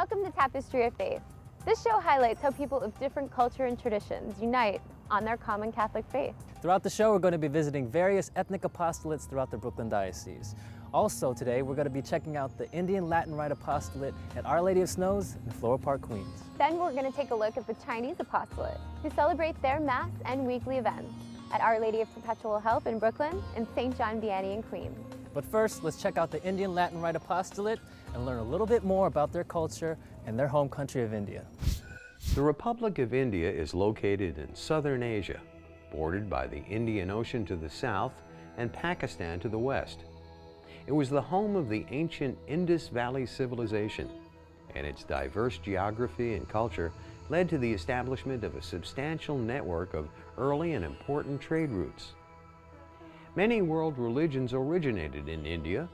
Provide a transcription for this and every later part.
Welcome to Tapestry of Faith. This show highlights how people of different culture and traditions unite on their common Catholic faith. Throughout the show, we're going to be visiting various ethnic apostolates throughout the Brooklyn Diocese. Also today, we're going to be checking out the Indian Latin Rite Apostolate at Our Lady of Snows in Floral Park, Queens. Then we're going to take a look at the Chinese Apostolate, who celebrate their Mass and weekly events at Our Lady of Perpetual Help in Brooklyn and St. John Vianney in Queens. But first, let's check out the Indian Latin Rite Apostolate and learn a little bit more about their culture and their home country of India. The Republic of India is located in southern Asia, bordered by the Indian Ocean to the south and Pakistan to the west. It was the home of the ancient Indus Valley civilization, and its diverse geography and culture led to the establishment of a substantial network of early and important trade routes. Many world religions originated in India,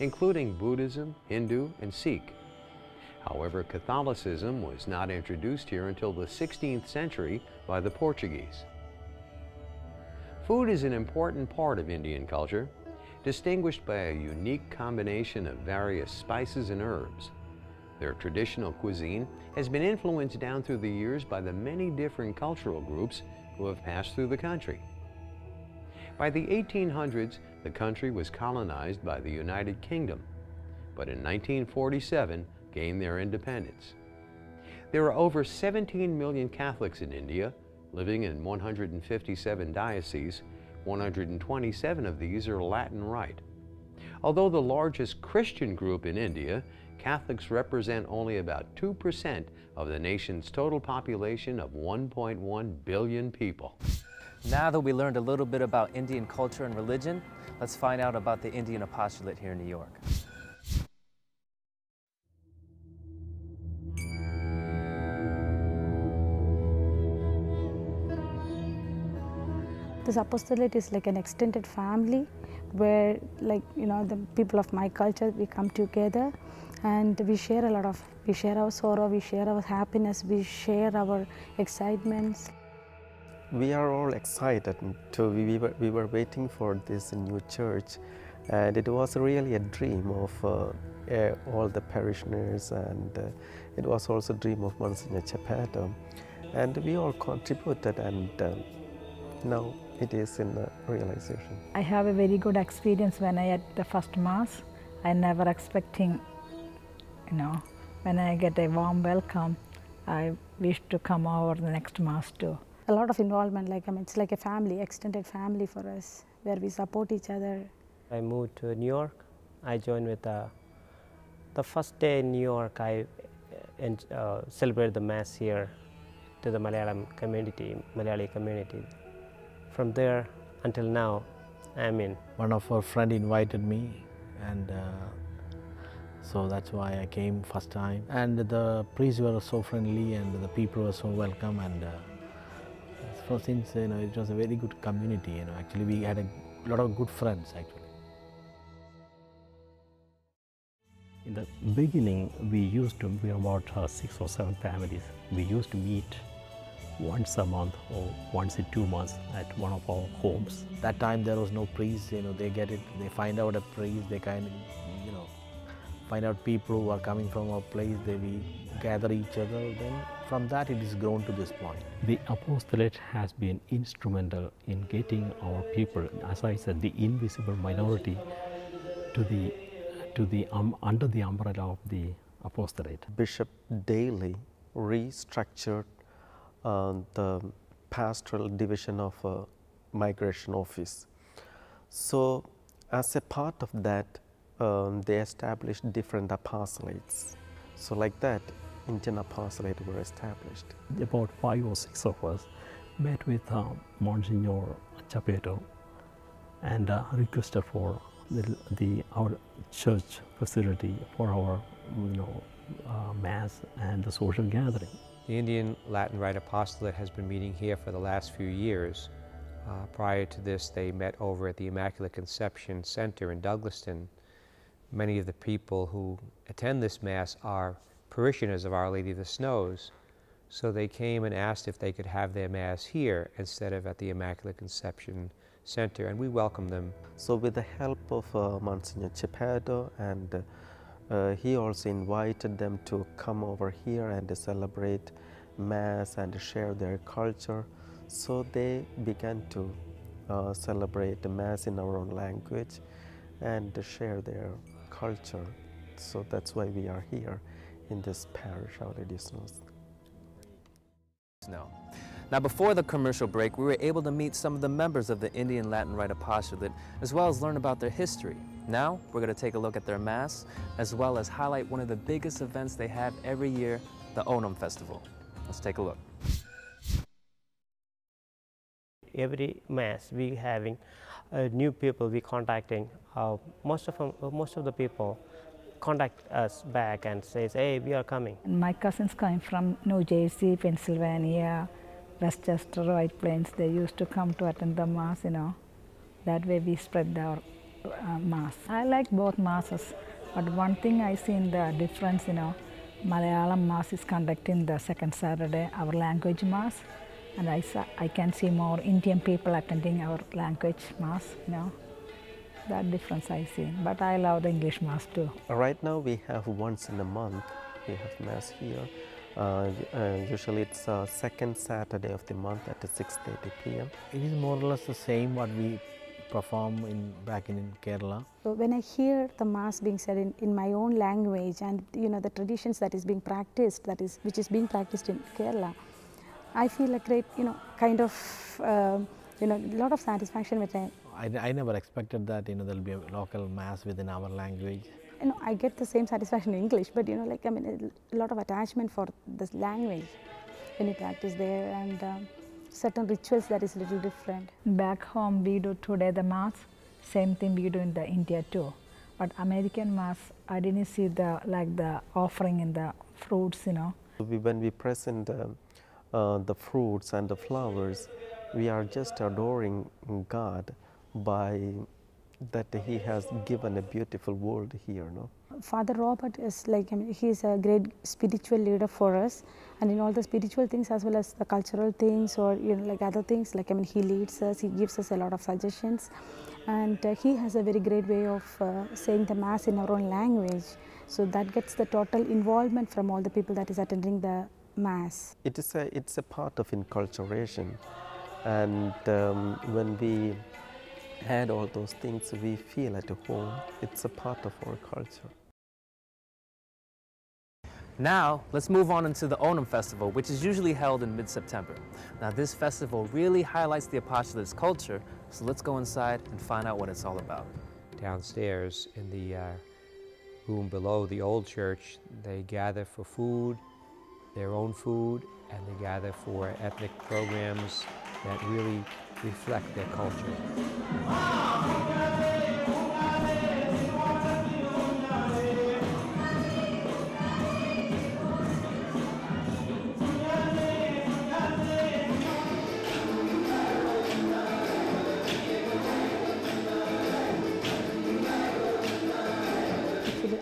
including Buddhism, Hindu, and Sikh. However, Catholicism was not introduced here until the 16th century by the Portuguese. Food is an important part of Indian culture, distinguished by a unique combination of various spices and herbs. Their traditional cuisine has been influenced down through the years by the many different cultural groups who have passed through the country. By the 1800s, the country was colonized by the United Kingdom, but in 1947 gained their independence. There are over 17 million Catholics in India, living in 157 dioceses. 127 of these are Latin Rite. Although the largest Christian group in India, Catholics represent only about 2% of the nation's total population of 1.1 billion people. Now that we learned a little bit about Indian culture and religion, let's find out about the Indian Apostolate here in New York. This apostolate is like an extended family where, the people of my culture, we come together and we share we share our sorrow, we share our happiness, we share our excitements. We are all excited. We were waiting for this new church, and it was really a dream of all the parishioners, and it was also a dream of Monsignor Chepato. And we all contributed, and now it is in the realization. I have a very good experience when I had the first Mass. I never expecting, when I get a warm welcome, I wish to come over the next Mass too. A lot of involvement, it's like a family, extended family for us, where we support each other. I moved to New York. I joined with the first day in New York. I celebrated the Mass here to the Malayali community. From there until now, I'm in. One of our friends invited me, and so that's why I came first time. And the priests were so friendly, and the people were so welcome, and since it was a very good community. Actually we had a lot of good friends actually. In the beginning, we used to be about 6 or 7 families. We used to meet once a month or once in 2 months at one of our homes. That time there was no priest, they get it, they find out a priest, they kind of, find out people who are coming from our place, we gather each other, then from that it is grown to this point. The apostolate has been instrumental in getting our people, as I said, the invisible minority under the umbrella of the apostolate. Bishop Daly restructured the pastoral division of migration office. So as a part of that, they established different apostolates. So like that, Indian apostolate were established. About 5 or 6 of us met with Monsignor Chepato and requested for our church facility for our Mass and the social gathering. The Indian Latin Rite Apostolate has been meeting here for the last few years. Prior to this, they met over at the Immaculate Conception Center in Douglaston. Many of the people who attend this Mass are parishioners of Our Lady of the Snows, so they came and asked if they could have their Mass here instead of at the Immaculate Conception Center, and we welcome them. So with the help of Monsignor Chepato and he also invited them to come over here and celebrate Mass and share their culture. So they began to celebrate the Mass in our own language and share their culture. So that's why we are here in this parish, Our Lady of Snows. Now, before the commercial break, we were able to meet some of the members of the Indian Latin Rite Apostolate, as well as learn about their history. Now, we're going to take a look at their Mass, as well as highlight one of the biggest events they have every year, the Onam Festival. Let's take a look. Every Mass we having new people we contacting. Most of the people contact us back and says, hey, we are coming. My cousins come from New Jersey, Pennsylvania, Westchester, White Plains. They used to come to attend the Mass, you know. That way we spread our Mass. I like both Masses, but one thing I see in the difference, you know, Malayalam Mass is conducted the second Saturday, our language Mass, and I can see more Indian people attending our language Mass, you know. That difference I see, but I love the English Mass too. Right now we have once in a month, we have Mass here. Usually it's second Saturday of the month at 6:30 p.m. It is more or less the same what we perform back in Kerala. So when I hear the Mass being said in my own language, and you know the traditions that is being practiced, which is being practiced in Kerala, I feel a great, you know, kind of, you know, a lot of satisfaction with it. I never expected that, you know, there'll be a local Mass within our language. You know, I get the same satisfaction in English, but you know, like, I mean, a lot of attachment for this language when you practice there, and certain rituals that is a little different. Back home we do today the Mass, same thing we do in the India too. But American Mass, I didn't see the offering in the fruits, you know. When we present the fruits and the flowers, we are just adoring God by that He has given a beautiful world here, no? Father Robert is like, I mean, he is a great spiritual leader for us, and in all the spiritual things as well as the cultural things, or you know, like other things, like, I mean, he leads us, he gives us a lot of suggestions, and he has a very great way of saying the Mass in our own language, so that gets the total involvement from all the people that is attending the Mass. It's a part of inculturation, and when we add all those things, we feel at home. It's a part of our culture. Now, let's move on into the Onam Festival, which is usually held in mid-September. Now, this festival really highlights the Apostolate's culture, so let's go inside and find out what it's all about. Downstairs in the room below the old church, they gather for food, their own food, and they gather for ethnic programs that really reflect their culture.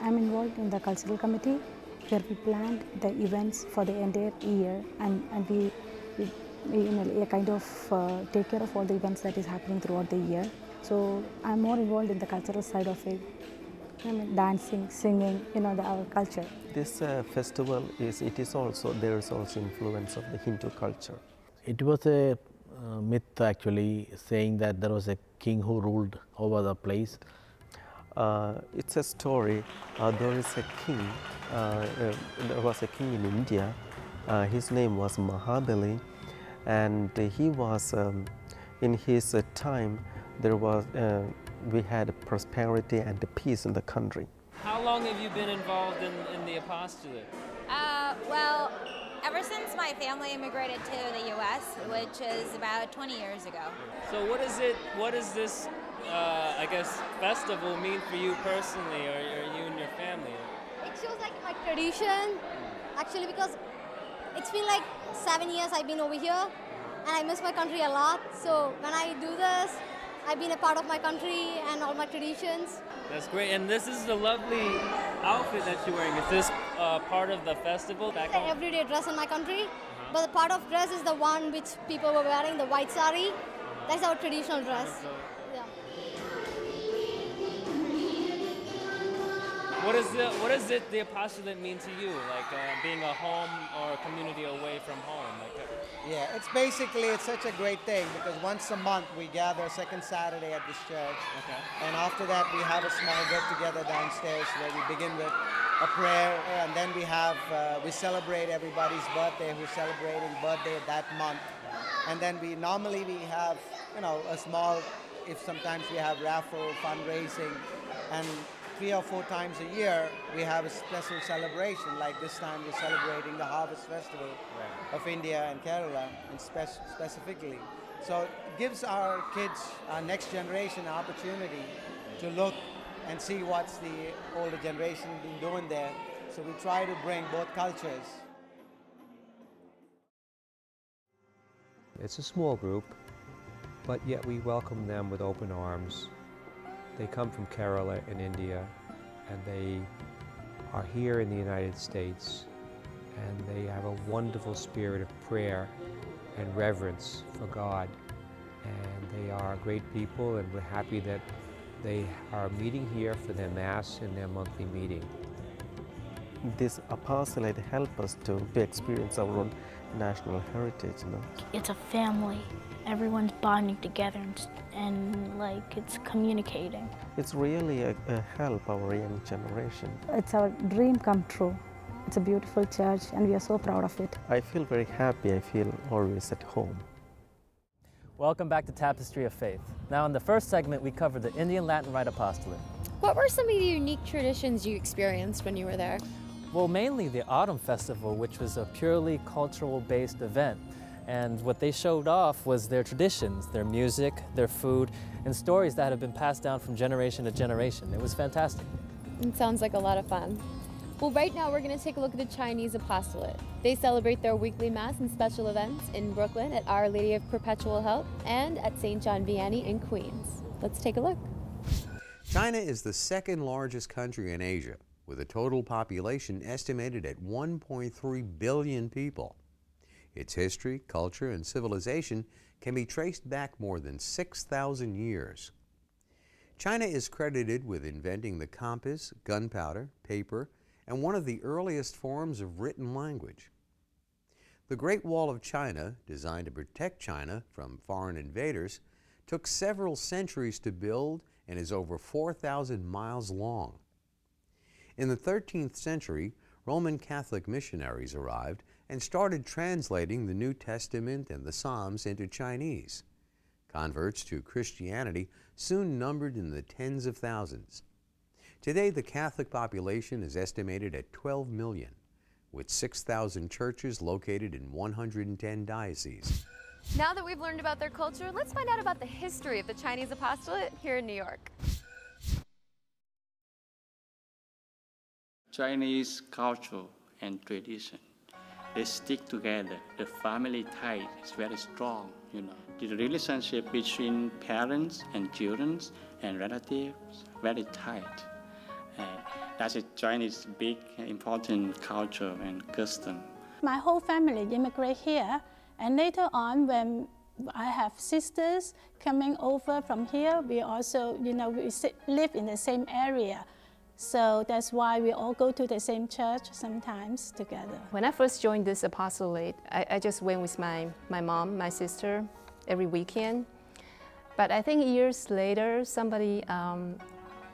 I'm involved in the cultural committee where we planned the events for the entire year, and we you know, kind of take care of all the events that is happening throughout the year. So I'm more involved in the cultural side of it. I mean, dancing, singing, you know, our culture. This festival there's also influence of the Hindu culture. It was a myth actually, saying that there was a king who ruled over the place. It's a story. There is a king. There was a king in India. His name was Mahabali, and he was in his time. There was we had prosperity and peace in the country. How long have you been involved in the apostolate? Well, ever since my family immigrated to the U.S., which is about 20 years ago. So what does this, I guess, festival mean for you personally, or you and your family? It shows like my tradition, actually, because it's been like 7 years I've been over here, and I miss my country a lot. So when I do this, I've been a part of my country and all my traditions. That's great. And this is the lovely outfit that you're wearing. Is this part of the festival? It's an everyday dress in my country, but the part of dress is the one which people were wearing, the white sari. That's our traditional dress. Yeah. What does the apostolate mean to you? Like being a home or a community away from home? Yeah, it's such a great thing because once a month we gather second Saturday at this church. Okay. And after that we have a small get together downstairs where we begin with a prayer, and then we celebrate everybody's birthday who's celebrating birthday that month. And then we have, a small, if sometimes we have raffle fundraising, and 3 or 4 times a year we have a special celebration. Like this time we're celebrating the Harvest Festival of India and Kerala, and specifically. So it gives our kids, our next generation, an opportunity to look and see what's the older generation been doing there. So we try to bring both cultures. It's a small group, but yet we welcome them with open arms. They come from Kerala in India, and they are here in the United States, and they have a wonderful spirit of prayer and reverence for God. And they are great people, and we're happy that they are meeting here for their Mass and their monthly meeting. This apostolate helps us to experience our own national heritage. It's a family. Everyone's bonding together and like it's communicating. It's really a help our young generation. It's our dream come true. It's a beautiful church and we are so proud of it. I feel very happy. I feel always at home. Welcome back to Tapestry of Faith. Now in the first segment we covered the Indian Latin Rite Apostolate. What were some of the unique traditions you experienced when you were there? Well, mainly the Autumn Festival, which was a purely cultural-based event. And what they showed off was their traditions, their music, their food, and stories that have been passed down from generation to generation. It was fantastic. It sounds like a lot of fun. Well, right now we're going to take a look at the Chinese Apostolate. They celebrate their weekly Mass and special events in Brooklyn at Our Lady of Perpetual Help and at St. John Vianney in Queens. Let's take a look. China is the second largest country in Asia, with a total population estimated at 1.3 billion people. Its history, culture, and civilization can be traced back more than 6,000 years. China is credited with inventing the compass, gunpowder, paper, and one of the earliest forms of written language. The Great Wall of China, designed to protect China from foreign invaders, took several centuries to build and is over 4,000 miles long. In the 13th century, Roman Catholic missionaries arrived and started translating the New Testament and the Psalms into Chinese. Converts to Christianity soon numbered in the tens of thousands. Today, the Catholic population is estimated at 12 million, with 6,000 churches located in 110 dioceses. Now that we've learned about their culture, let's find out about the history of the Chinese Apostolate here in New York. Chinese culture and tradition, they stick together. The family tie is very strong, The relationship between parents and children and relatives very tight. That's a Chinese big important culture and custom. My whole family immigrate here, and later on when I have sisters coming over from here, we also, we live in the same area. So that's why we all go to the same church sometimes together. When I first joined this apostolate, I just went with my mom, my sister, every weekend. But I think years later, somebody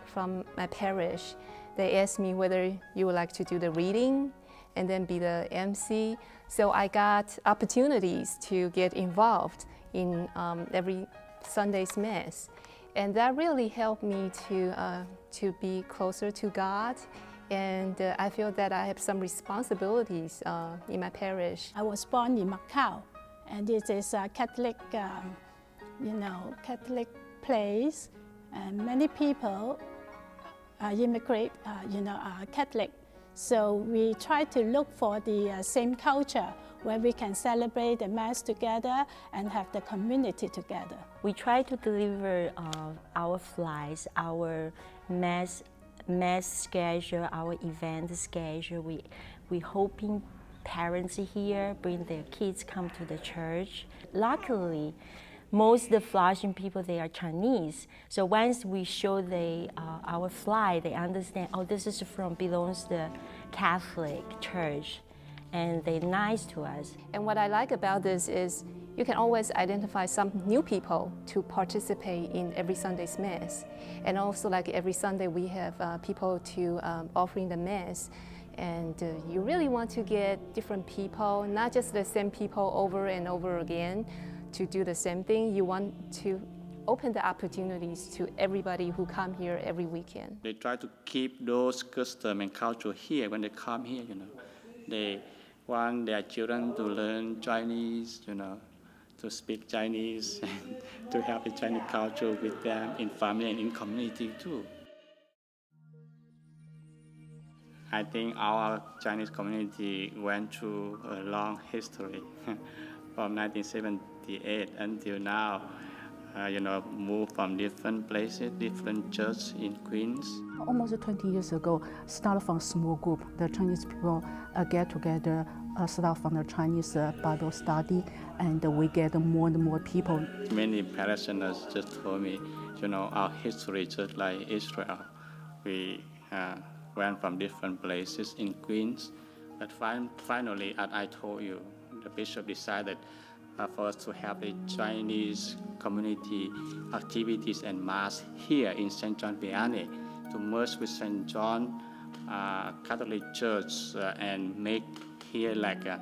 from my parish, they asked me whether you would like to do the reading and then be the MC. So I got opportunities to get involved in every Sunday's Mass. And that really helped me to be closer to God. And I feel that I have some responsibilities in my parish. I was born in Macau, and it is a Catholic, Catholic place. And many people immigrate, are Catholic. So we try to look for the same culture where we can celebrate the Mass together and have the community together. We try to deliver our flights, our mass schedule, our event schedule. We hoping parents here bring their kids come to the church. Luckily, most of the Flushing people, they are Chinese. So once we show our flag, they understand, oh, this is belongs to the Catholic Church, and they're nice to us. And what I like about this is you can always identify some new people to participate in every Sunday's Mass. And also, like every Sunday, we have people to offering the Mass. And you really want to get different people, not just the same people over and over again to do the same thing. You want to open the opportunities to everybody who come here every weekend. They try to keep those customs and culture here when they come here, you know. They want their children to learn Chinese, you know, to speak Chinese, and to have the Chinese culture with them in family and in community too. I think our Chinese community went through a long history from 1978 until now. You know, moved from different places, different churches in Queens. Almost 20 years ago, started from a small group. The Chinese people get together, start from the Chinese Bible study, and we get more and more people. Many parishioners just told me, you know, our history just like Israel. We went from different places in Queens, but finally, as I told you, the bishop decided for us to have a Chinese community activities and mass here in St. John Vianney to merge with St. John Catholic Church and make here like a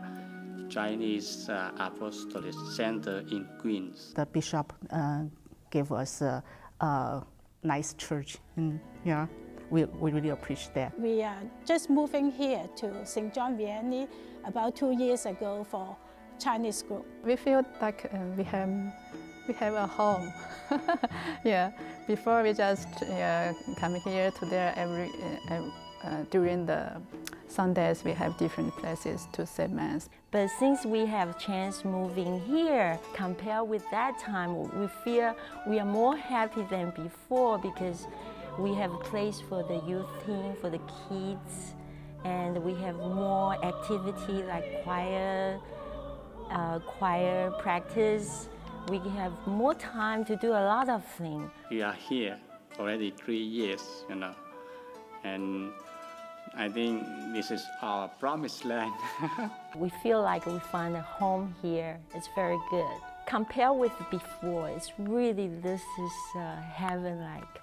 Chinese Apostolic Center in Queens. The bishop gave us a nice church, and yeah, we really appreciate that. We are just moving here to St. John Vianney about 2 years ago for Chinese group. We feel like we have a home. Yeah, before we just come here to there every during the Sundays. We have different places to say Mass. But since we have chance moving here, compared with that time, we feel we are more happy than before because we have a place for the youth team, for the kids, and we have more activity like choir practice. We have more time to do a lot of things. We are here already 3 years, you know, and I think this is our promised land. We feel like we find a home here. It's very good. Compared with before, it's really, this is heaven-like.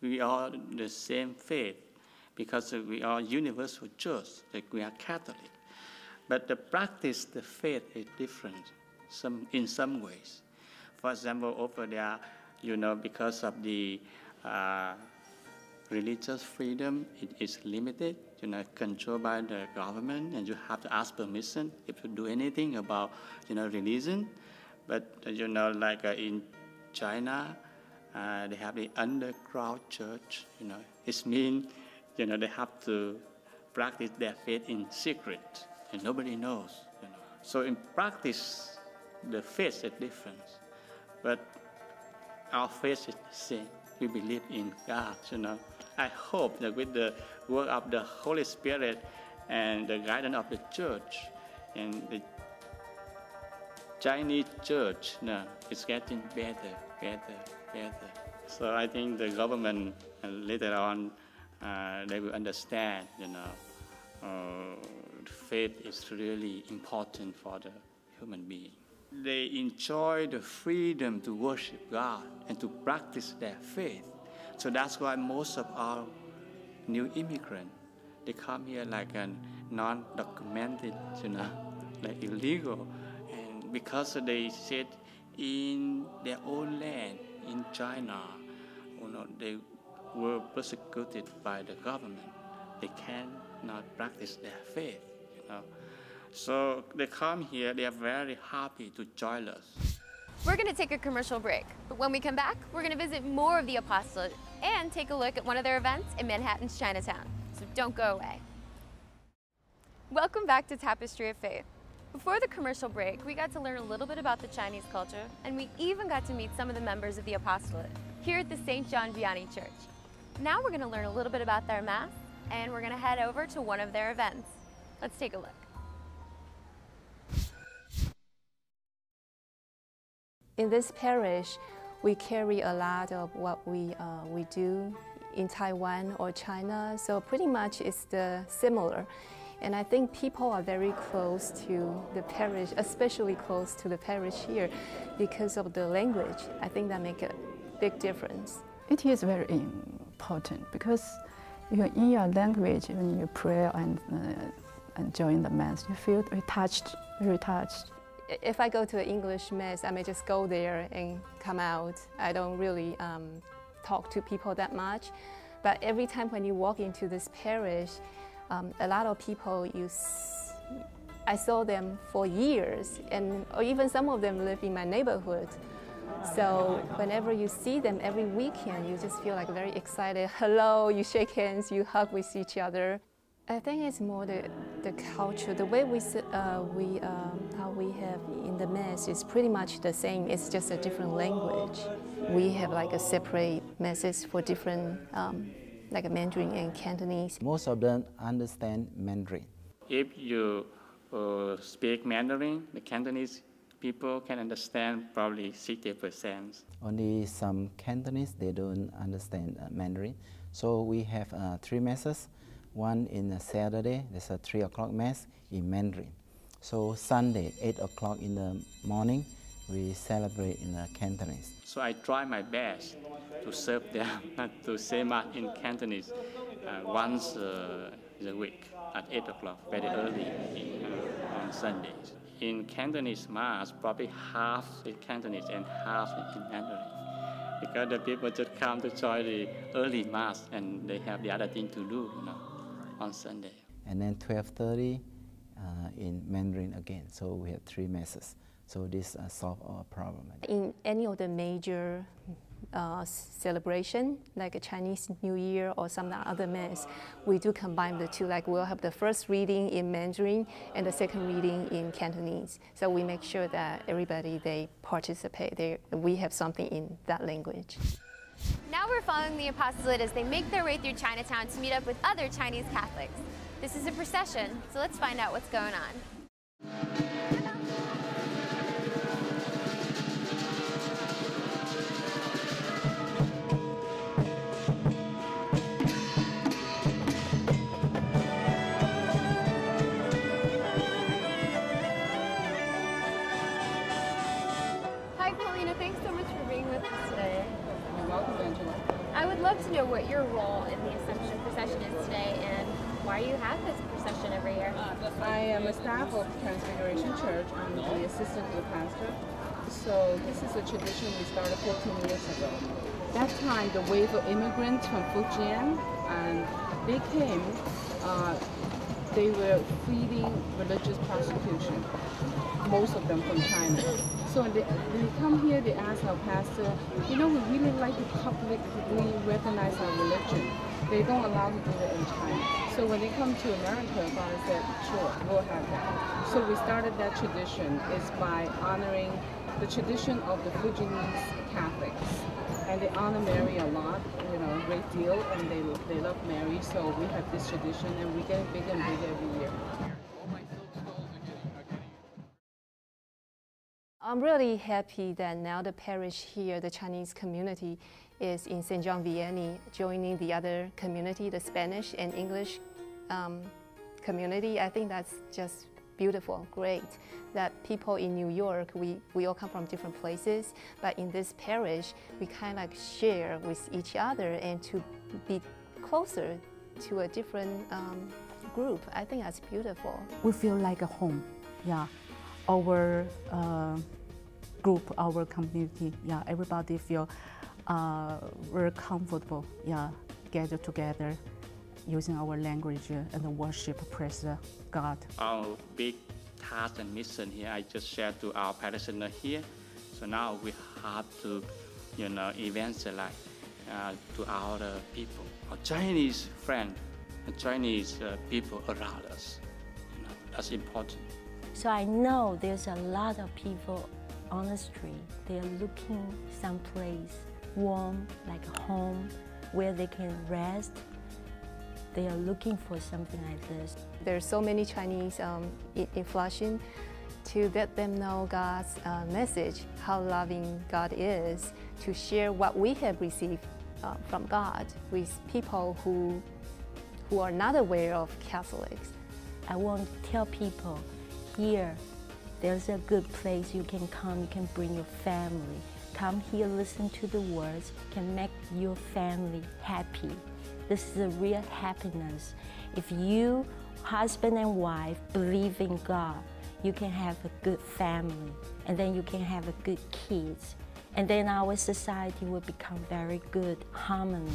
We are the same faith because we are universal church, like we are Catholic. But the practice, the faith is different in some ways. For example, over there, you know, because of the religious freedom, it is limited, you know, controlled by the government, and you have to ask permission if you do anything about, you know, religion. But, you know, like in China, they have the underground church, you know. It means, you know, they have to practice their faith in secret, and nobody knows, you know. So in practice, the faith is different, but our faith is the same. We believe in God, you know. I hope that with the work of the Holy Spirit and the guidance of the church, and the Chinese church, you know, is getting better. So I think the government later on, they will understand, you know, faith is really important for the human being. They enjoy the freedom to worship God and to practice their faith. So that's why most of our new immigrants, they come here like a non-documented, you know, like illegal. And because they said in their own land, in China, you know, they were persecuted by the government. They cannot practice their faith, you know. So they come here, they are very happy to join us. We're going to take a commercial break, but when we come back, we're going to visit more of the Apostolate and take a look at one of their events in Manhattan's Chinatown. So don't go away. Welcome back to Tapestry of Faith. Before the commercial break, we got to learn a little bit about the Chinese culture, and we even got to meet some of the members of the Apostolate here at the St. John Vianney Church. Now we're going to learn a little bit about their Mass, and we're going to head over to one of their events. Let's take a look. In this parish, we carry a lot of what we do in Taiwan or China, so pretty much it's similar. And I think people are very close to the parish, especially close to the parish here because of the language. I think that makes a big difference. It is very important because in your language, when you pray and join the Mass, you feel very touched, very touched. If I go to an English Mass, I may just go there and come out. I don't really talk to people that much. But every time when you walk into this parish, a lot of people, I saw them for years, or even some of them live in my neighborhood. So whenever you see them every weekend, you just feel like very excited. Hello, you shake hands, you hug with each other. I think it's more the culture, the way how we have in the Mass is pretty much the same. It's just a different language. We have like a separate Masses for different, like Mandarin and Cantonese. Most of them understand Mandarin. If you speak Mandarin, the Cantonese people can understand probably 60%. Only some Cantonese, they don't understand Mandarin. So we have 3 Masses. One in Saturday, there's a 3 o'clock Mass in Mandarin. So Sunday, 8 o'clock in the morning, we celebrate in Cantonese. So I try my best to serve them, to say Mass in Cantonese once a week at 8 o'clock, very early on Sundays. In Cantonese Mass, probably half in Cantonese and half in Mandarin. Because the people just come to join the early Mass and they have the other thing to do, on Sunday. And then 12:30 in Mandarin again. So we have 3 Masses. So this solves our problem. In any of the major celebration, like a Chinese New Year or some other Mass, we do combine the two. Like we'll have the first reading in Mandarin and the second reading in Cantonese. So we make sure that everybody, they participate. We have something in that language. Now we're following the apostolate as they make their way through Chinatown to meet up with other Chinese Catholics. This is a procession, so let's find out what's going on. Hi, Paulina. Thanks so much for being with us today. You're welcome, Angela. I would love to know what your role in the Assumption procession is today and why you have this procession every year. I am a staff of Transfiguration Church. I'm the assistant to the pastor. So this is a tradition we started 14 years ago. That time, the wave of immigrants from Fujian, and they came, they were fleeing religious persecution, most of them from China. So when they come here, they ask our pastor, we really like to publicly recognize our religion. They don't allow to do it in China. So when they come to America, Father said, sure, we'll have that. So we started that tradition is by honoring the tradition of the Fujianese Catholics. And they honor Mary a lot, a great deal, and they love Mary. So we have this tradition, and we get bigger and bigger every year. I'm really happy that now the parish here, the Chinese community, is in St. John Vianney, joining the other community, the Spanish and English community. I think that's just beautiful, great. That people in New York, we all come from different places, but in this parish, we kind of share with each other and to be closer to a different group. I think that's beautiful. We feel like a home, yeah. Our group, our community, yeah, everybody feel very comfortable, yeah, gather together using our language and worship, praise God. Our big task and mission here, I just shared to our parishioner here. So now we have to, evangelize to our people, our Chinese friends, Chinese people around us. That's important. So I know there's a lot of people on the street. They're looking someplace warm, like a home, where they can rest. They are looking for something like this. There's so many Chinese in Flushing, to let them know God's message, how loving God is, to share what we have received from God with people who are not aware of Catholics. I want to tell people here, there's a good place you can come, you can bring your family. Come here, listen to the words, can make your family happy. This is a real happiness. If you, husband and wife, believe in God, you can have a good family, and then you can have a good kids. And then our society will become very good, harmony.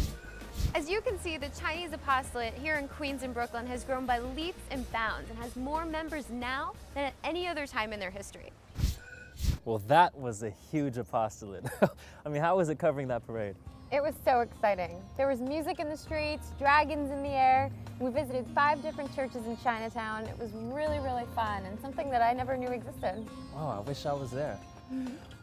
As you can see, the Chinese Apostolate here in Queens and Brooklyn has grown by leaps and bounds and has more members now than at any other time in their history. Well, that was a huge apostolate. I mean, how was it covering that parade? It was so exciting. There was music in the streets, dragons in the air. We visited 5 different churches in Chinatown. It was really, really fun and something that I never knew existed. Oh, I wish I was there.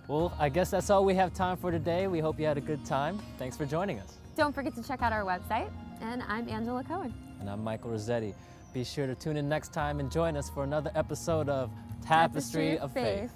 Well, I guess that's all we have time for today. We hope you had a good time. Thanks for joining us. Don't forget to check out our website. And I'm Angela Cohen. And I'm Michael Rossetti. Be sure to tune in next time and join us for another episode of Tapestry of Faith.